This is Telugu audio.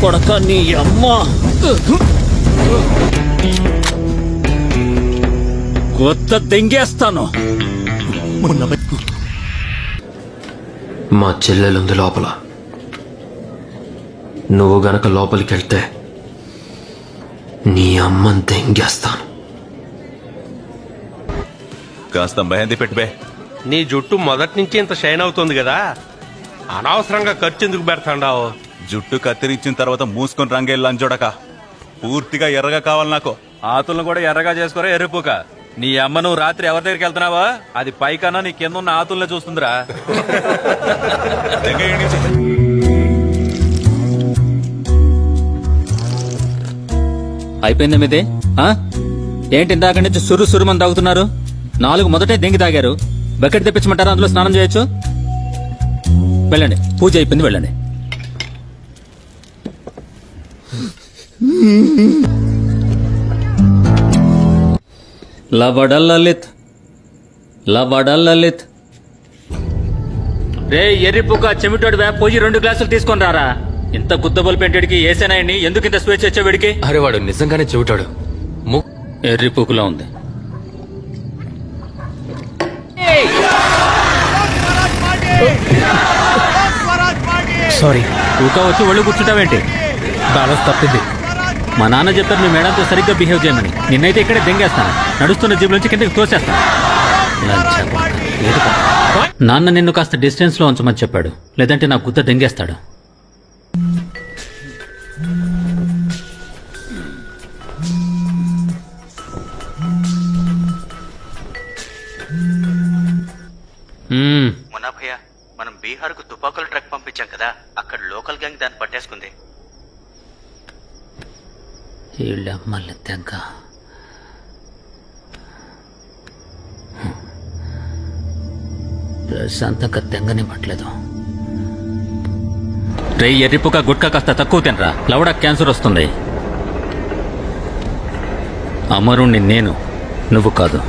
కొడక నీ అమ్మ కొత్త దెంగేస్తాను. మా చెల్లెలుంది లోపల. నువ్వు గనక లోపలికి వెళ్తే నీ అమ్మని దెంగేస్తాను. కాస్త మెహందీ పెట్టిబే. నీ జుట్టు మొదటి నుంచి ఇంత షైన్ అవుతుంది కదా, అనవసరంగా ఖర్చు ఎందుకు పెడతాండావు? జుట్టు కత్తిరించిన తర్వాత మూసుకొని రంగేళ్ళని చూడక, పూర్తిగా ఎర్రగా కావాలి నాకు. ఆతులను కూడా ఎర్రగా చేసుకోరా ఎర్రిపోక. నీ అమ్మ నువ్వు రాత్రి ఎవరి దగ్గరికి వెళ్తున్నావా? అది పైకన్నా నీ కింద ఉన్న ఆతుల్నే చూస్తుందిరా. అయిపోయిందా మీదే? ఏంటి ఇందాక నుంచి సురుమని తాగుతున్నారు? 4 మొదటే దెంగి తాగారు. బకెట్ తెప్పించమంటారా? అందులో స్నానం చేయొచ్చు. వెళ్ళండి, పూజ అయిపోయింది, వెళ్ళండి. లవడల్లలిత్ లవడల్లలిత్. రే ఎర్రిపుక చెమిటోడు పోయి 2 గ్లాసులు తీసుకొని రారా. ఇంత గుద్దబలు పెంటడికి ఏసేనాయని ఎందుకు ఇంత స్వేచ్ఛ వచ్చే వీడికి? అరే వాడు నిజంగానే చెబుతాడు. ఎర్రిపుకులా ఉంది. సారీ. ఊకా వచ్చి ఒళ్ళు కూర్చుంటావేంటి? బ్యాలెన్స్ తప్పింది. మా నాన్న చెప్పారు మీ మేడంతో సరిగ్గా బిహేవ్ చేయమని. నిన్నైతే ఇక్కడే దెంగేస్తాను. నడుస్తున్న జీబు నుంచి కిందకి తోసేస్తాను. నాన్న నిన్ను కాస్త డిస్టెన్స్ లో ఉంచమని చెప్పాడు, లేదంటే నా గుద్ద దెంగేస్తాడు. మొన్న భయ్య, మనం బీహార్ కు తుపాకుల ట్రక్ పంపించాం కదా, అక్కడ లోకల్ గ్యాంగ్ దాన్ని పట్టేసుకుంది. మళ్ళీ తెంక ప్రశాంతంగా తెంగనివ్వట్లేదు. రే ఎర్రిపుక గుట్కా కాస్త తక్కువ తినరా, లవడా క్యాన్సర్ వస్తుంది. అమరుణ్ణి నేను, నువ్వు కాదు.